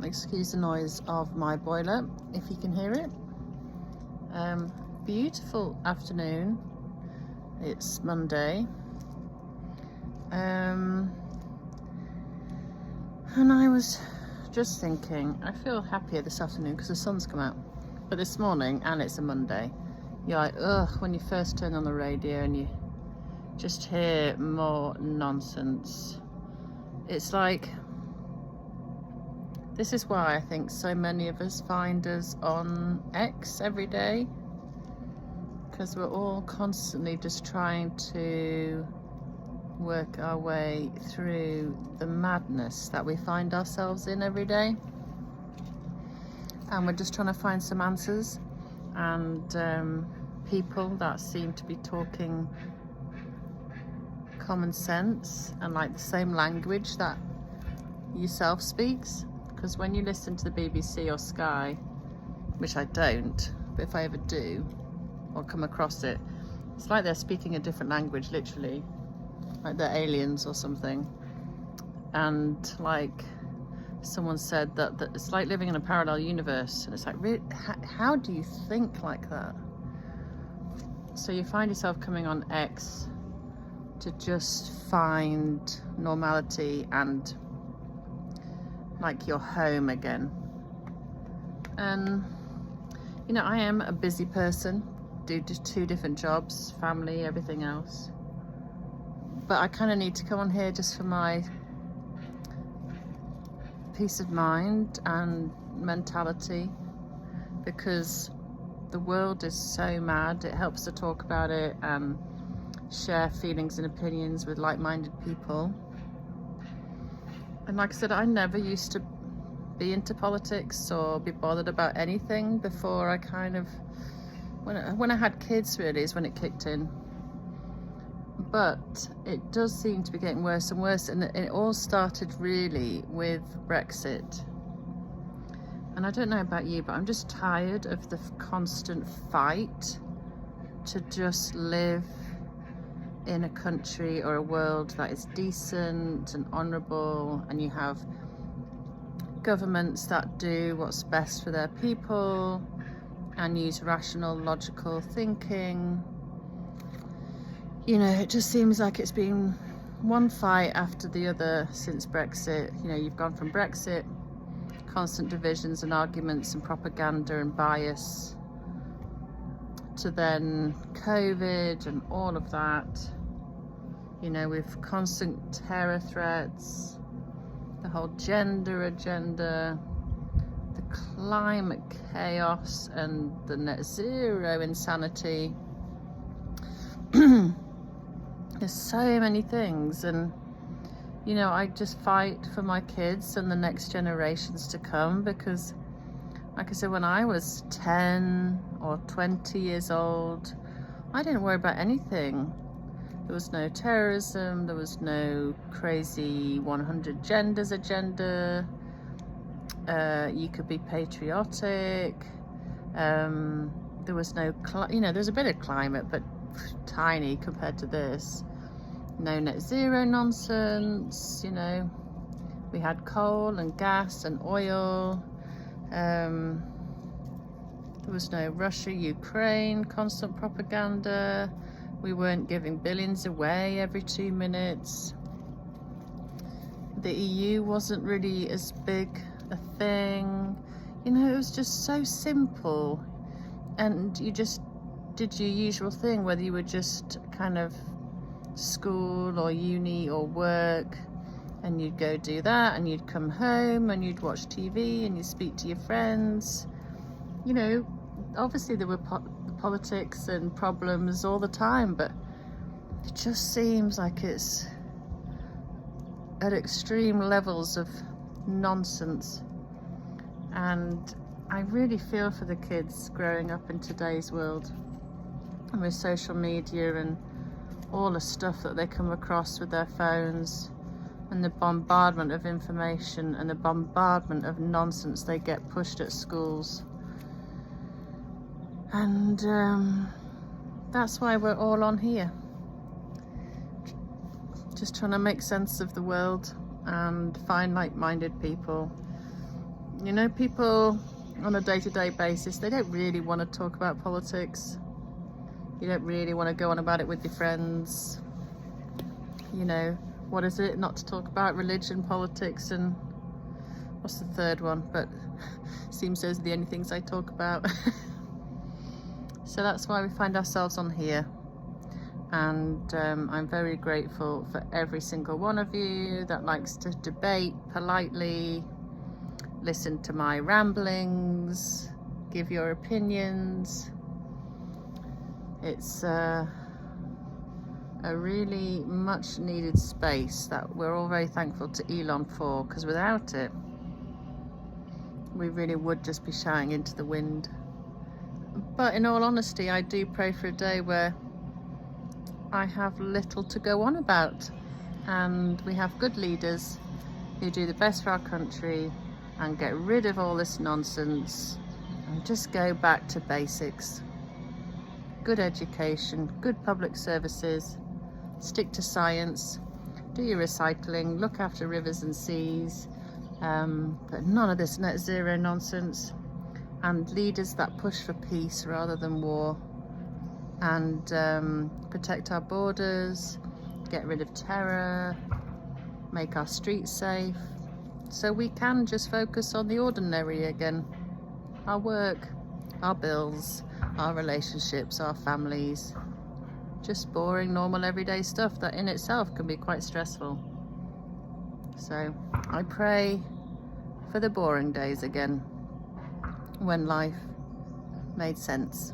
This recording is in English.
Excuse the noise of my boiler if you can hear it. Beautiful afternoon. It's Monday. And I was just thinking, I feel happier this afternoon because the sun's come out. But this morning, and it's a Monday, you're like, ugh, when you first turn on the radio and you just hear more nonsense. It's like, this is why I think so many of us find us on X every day, because we're all constantly just trying to work our way through the madness that we find ourselves in every day, and we're just trying to find some answers, and people that seem to be talking common sense and like the same language that yourself speaks. Because when you listen to the BBC or Sky, which I don't, but if I ever do or come across it, it's like they're speaking a different language, literally, like they're aliens or something. And like someone said that it's like living in a parallel universe, and it's like, really, how do you think like that? So you find yourself coming on X to just find normality and like your home again. And you know, I am a busy person, do just 2 different jobs, family, everything else, but I kind of need to come on here just for my peace of mind and mentality, because the world is so mad. It helps to talk about it and share feelings and opinions with like-minded people. And like I said, I never used to be into politics or be bothered about anything before I kind of, when I had kids really is when it kicked in. But it does seem to be getting worse and worse, and it all started really with Brexit. And I don't know about you, but I'm just tired of the constant fight to just live in a country or a world that is decent and honourable, and you have governments that do what's best for their people and use rational, logical thinking. You know, it just seems like it's been one fight after the other since Brexit. You know, you've gone from Brexit, constant divisions and arguments and propaganda and bias, to then COVID and all of that. You know, with constant terror threats, the whole gender agenda, the climate chaos and the net zero insanity. There's so many things, and you know, I just fight for my kids and the next generations to come, because like I said, when I was 10 or 20 years old, I didn't worry about anything. There was no terrorism, there was no crazy 100 genders agenda. You could be patriotic. There was no, you know, there's a bit of climate, but tiny compared to this. No net zero nonsense, you know. We had coal and gas and oil. There was no Russia, Ukraine, constant propaganda. We weren't giving billions away every 2 minutes. The EU wasn't really as big a thing. You know, it was just so simple. And you just did your usual thing, whether you were just kind of school or uni or work, and you'd go do that, and you'd come home and you'd watch TV and you'd speak to your friends. You know, obviously there were politics and problems all the time, but it just seems like it's at extreme levels of nonsense. And I really feel for the kids growing up in today's world, and with social media and all the stuff that they come across with their phones, and the bombardment of information and the bombardment of nonsense they get pushed at schools. And that's why we're all on here, just trying to make sense of the world and find like-minded people You know, people on a day-to-day basis, they don't really want to talk about politics. You don't really want to go on about it with your friends. You know, what is it not to talk about? Religion, politics, and what's the third one? But seems those are the only things I talk about. So that's why we find ourselves on here. And I'm very grateful for every single one of you that likes to debate politely, listen to my ramblings, give your opinions. It's a really much needed space that we're all very thankful to Elon for, because without it, we really would just be shouting into the wind. But in all honesty, I do pray for a day where I have little to go on about, and we have good leaders who do the best for our country and get rid of all this nonsense and just go back to basics. Good education, good public services, stick to science, do your recycling, look after rivers and seas, but none of this net zero nonsense, and leaders that push for peace rather than war, and protect our borders, get rid of terror, make our streets safe, so we can just focus on the ordinary again. Our work, our bills, our relationships, our families. Just boring, normal, everyday stuff that in itself can be quite stressful. So I pray for the boring days again, when life made sense.